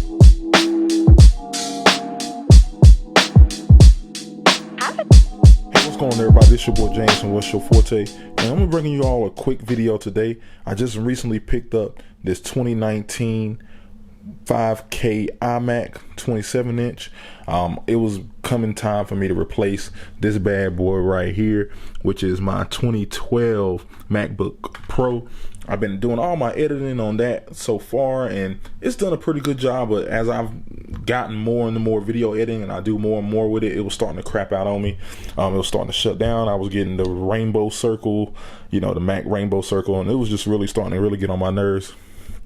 What's going on, everybody? This your boy James from What's Your Forte, and I'm gonna bring you all a quick video today. I just recently picked up this 2019 5K iMac 27-inch. It was coming time for me to replace this bad boy right here, which is my 2012 MacBook Pro. I've been doing all my editing on that so far, and it's done a pretty good job. But as I've gotten more and more video editing, and I do more and more with it, it was starting to crap out on me. It was starting to shut down. I was getting the rainbow circle, the Mac rainbow circle, and it was just really starting to really get on my nerves.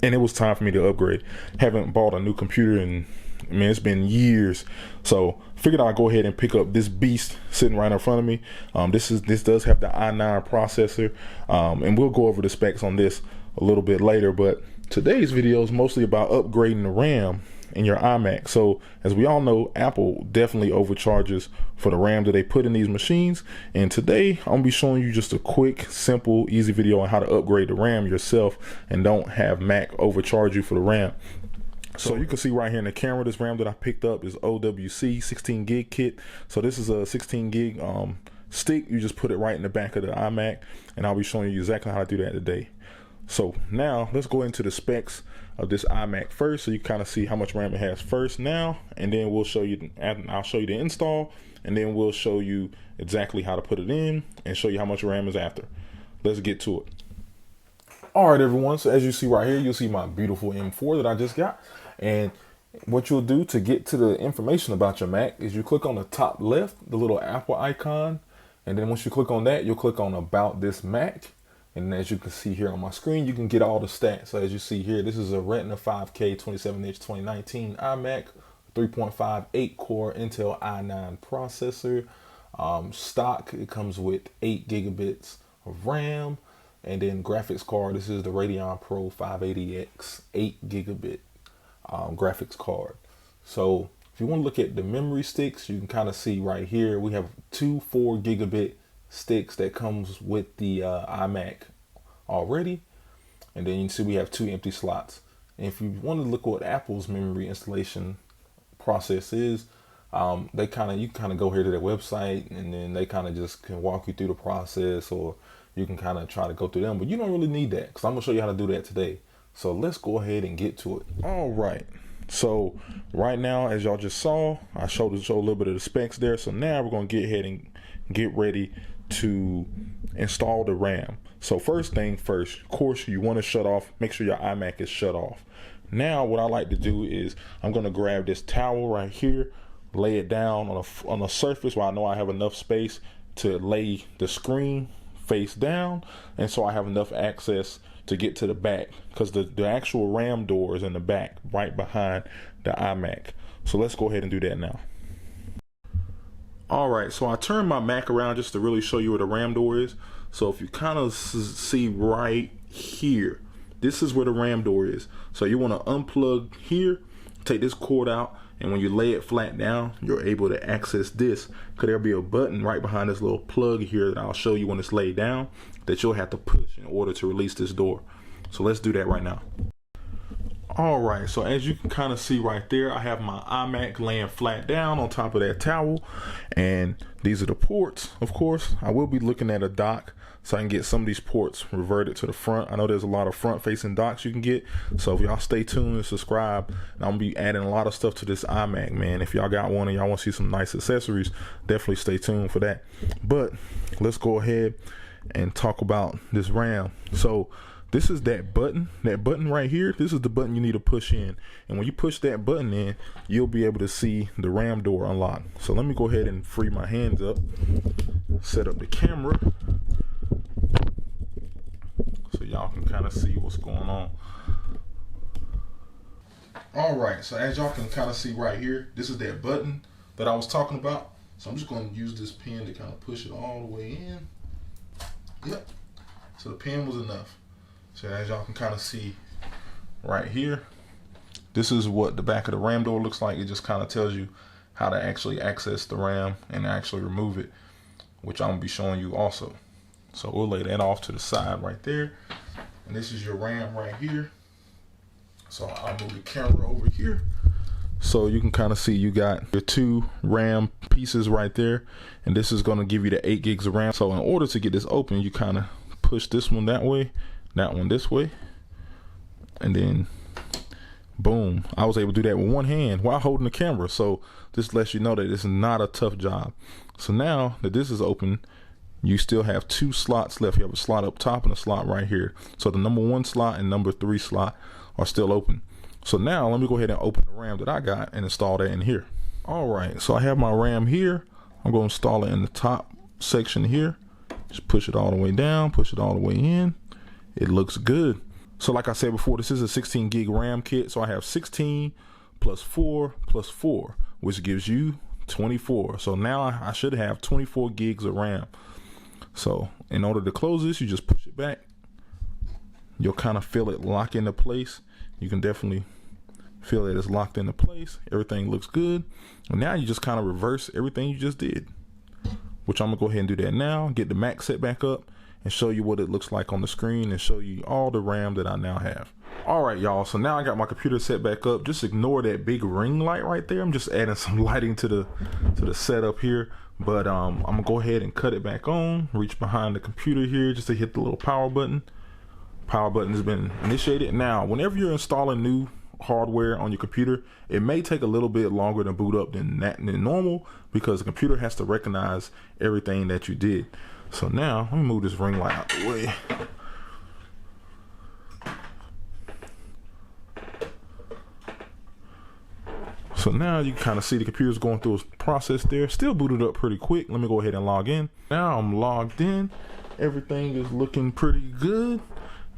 And it was time for me to upgrade. Haven't bought a new computer in, man, it's been years. So figured I'd go ahead and pick up this beast sitting right in front of me. This does have the i9 processor, and we'll go over the specs on this a little bit later. But today's video is mostly about upgrading the RAM in your iMac. So as we all know, Apple definitely overcharges for the RAM that they put in these machines. And today I'm gonna be showing you just a quick, simple, easy video on how to upgrade the RAM yourself and don't have Mac overcharge you for the RAM. So you can see right here in the camera, this RAM that I picked up is OWC 16 gig kit. So this is a 16 gig stick. You just put it right in the back of the iMac, and I'll be showing you exactly how to do that today. So now let's go into the specs of this iMac first, so you kind of see how much RAM it has first now, and then we'll show you, I'll show you the install, and then we'll show you exactly how to put it in and show you how much RAM is after. Let's get to it. All right, everyone, so as you see right here, you'll see my beautiful M4 that I just got. And what you'll do to get to the information about your Mac is you click on the top left, the little Apple icon, and then once you click on that, you'll click on About This Mac. And as you can see here on my screen, you can get all the stats. So as you see here, this is a Retina 5K 27-inch 2019 iMac, 3.5 8-core Intel i9 processor. Stock, it comes with 8 gigabits of RAM. And then graphics card, this is the Radeon Pro 580X 8 gigabit graphics card. So if you want to look at the memory sticks, you can kind of see right here, we have two 4 gigabit sticks that comes with the iMac already, and then you can see we have 2 empty slots. And if you want to look at what Apple's memory installation process is, you kind of go here to their website, and then they kind of just can walk you through the process, or you can kind of try to go through them, but you don't really need that because I'm gonna show you how to do that today. So let's go ahead and get to it. All right, so right now, as y'all just saw, I showed a little bit of the specs there. So now we're gonna get ahead and get ready to install the RAM. So first thing first, of course, you want to make sure your iMac is shut off. Now what I like to do is I'm going to grab this towel right here, lay it down on a surface where I know I have enough space to lay the screen face down, and so I have enough access to get to the back, because the actual RAM door is in the back right behind the iMac. So let's go ahead and do that now. All right, so I turned my Mac around just to really show you where the RAM door is. So if you kind of see right here, this is where the RAM door is. So you want to unplug here, take this cord out, and when you lay it flat down, you're able to access this, because there'll be a button right behind this little plug here that I'll show you when it's laid down that you'll have to push in order to release this door. So let's do that right now. All right, so as you can kind of see right there, I have my iMac laying flat down on top of that towel, and these are the ports. Of course, I will be looking at a dock so I can get some of these ports reverted to the front. I know there's a lot of front-facing docks you can get, so if y'all stay tuned and subscribe, and I'm gonna be adding a lot of stuff to this iMac, man. If y'all got one and y'all want to see some nice accessories, definitely stay tuned for that. But let's go ahead and talk about this RAM. So this is that button right here. This is the button you need to push in. And when you push that button in, you'll be able to see the RAM door unlock. So let me go ahead and free my hands up, set up the camera, so y'all can kind of see what's going on. All right, so as y'all can kind of see right here, this is that button that I was talking about. So I'm just going to use this pen to kind of push it all the way in. Yep, so the pen was enough. So as y'all can kind of see right here, this is what the back of the RAM door looks like. It just kind of tells you how to actually access the RAM and actually remove it, which I'm gonna be showing you also. So we'll lay that off to the side right there. And this is your RAM right here. So I'll move the camera over here. So you can kind of see you got your 2 RAM pieces right there. And this is going to give you the 8 gigs of RAM. So in order to get this open, you kind of push this one that way, that one this way. And then boom, I was able to do that with one hand while holding the camera. So this lets you know that it's not a tough job. So now that this is open, you still have 2 slots left. You have a slot up top and a slot right here. So the number 1 slot and number 3 slot are still open. So now let me go ahead and open the RAM that I got and install that in here. All right, so I have my RAM here. I'm going to install it in the top section here. Just push it all the way down, push it all the way in. It looks good. So like I said before, this is a 16 gig RAM kit. So I have 16 plus 4 plus 4, which gives you 24. So now I should have 24 gigs of RAM. So in order to close this, you just push it back. You'll kind of feel it lock into place. You can definitely feel that it's locked into place. Everything looks good. And now you just kind of reverse everything you just did, which I'm gonna go ahead and do that now. Get the Mac set back up and show you what it looks like on the screen and show you all the RAM that I now have. All right, y'all, so now I got my computer set back up. Just ignore that big ring light right there. I'm just adding some lighting to the setup here. But I'm gonna go ahead and cut it back on, reach behind the computer here just to hit the little power button. Power button has been initiated. Now, whenever you're installing new hardware on your computer, it may take a little bit longer to boot up than normal, because the computer has to recognize everything that you did. So now let me move this ring light out the way. So now you can kind of see the computer's going through a process there. Still booted up pretty quick. Let me go ahead and log in. Now I'm logged in. Everything is looking pretty good.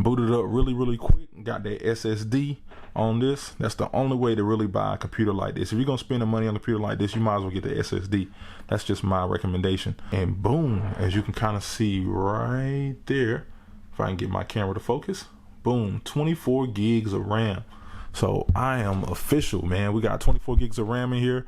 Booted up really quick. Got that SSD on this. That's the only way to really buy a computer like this. If you're gonna spend the money on a computer like this, you might as well get the SSD. That's just my recommendation. And boom, as you can kind of see right there, if I can get my camera to focus, boom, 24 gigs of RAM. So I am official, man. We got 24 gigs of RAM in here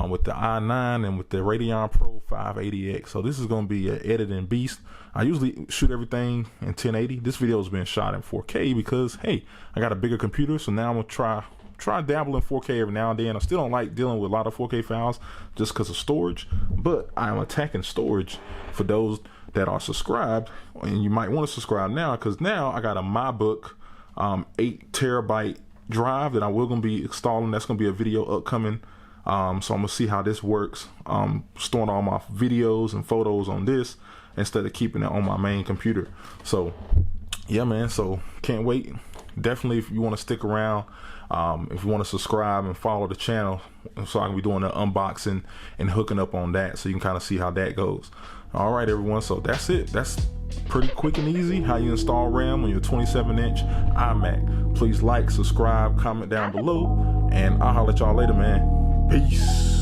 with the i9 and with the Radeon Pro 580X. So this is going to be an editing beast. I usually shoot everything in 1080. This video has been shot in 4K because, hey, I got a bigger computer. So now I'm going to try dabble in 4K every now and then. I still don't like dealing with a lot of 4K files just because of storage. But I am attacking storage for those that are subscribed. And you might want to subscribe now, because now I got a MyBook 8 terabyte drive that I will gonna be installing. That's gonna be a video upcoming. So I'm gonna see how this works. Storing all my videos and photos on this instead of keeping it on my main computer. So yeah, man, so can't wait. Definitely, if you want to stick around, if you want to subscribe and follow the channel, so I can be doing the unboxing and hooking up on that, so you can kind of see how that goes. All right, everyone, so that's it. That's pretty quick and easy how you install RAM on your 27-inch iMac. Please like, subscribe, comment down below, and I'll holler at y'all later, man. Peace.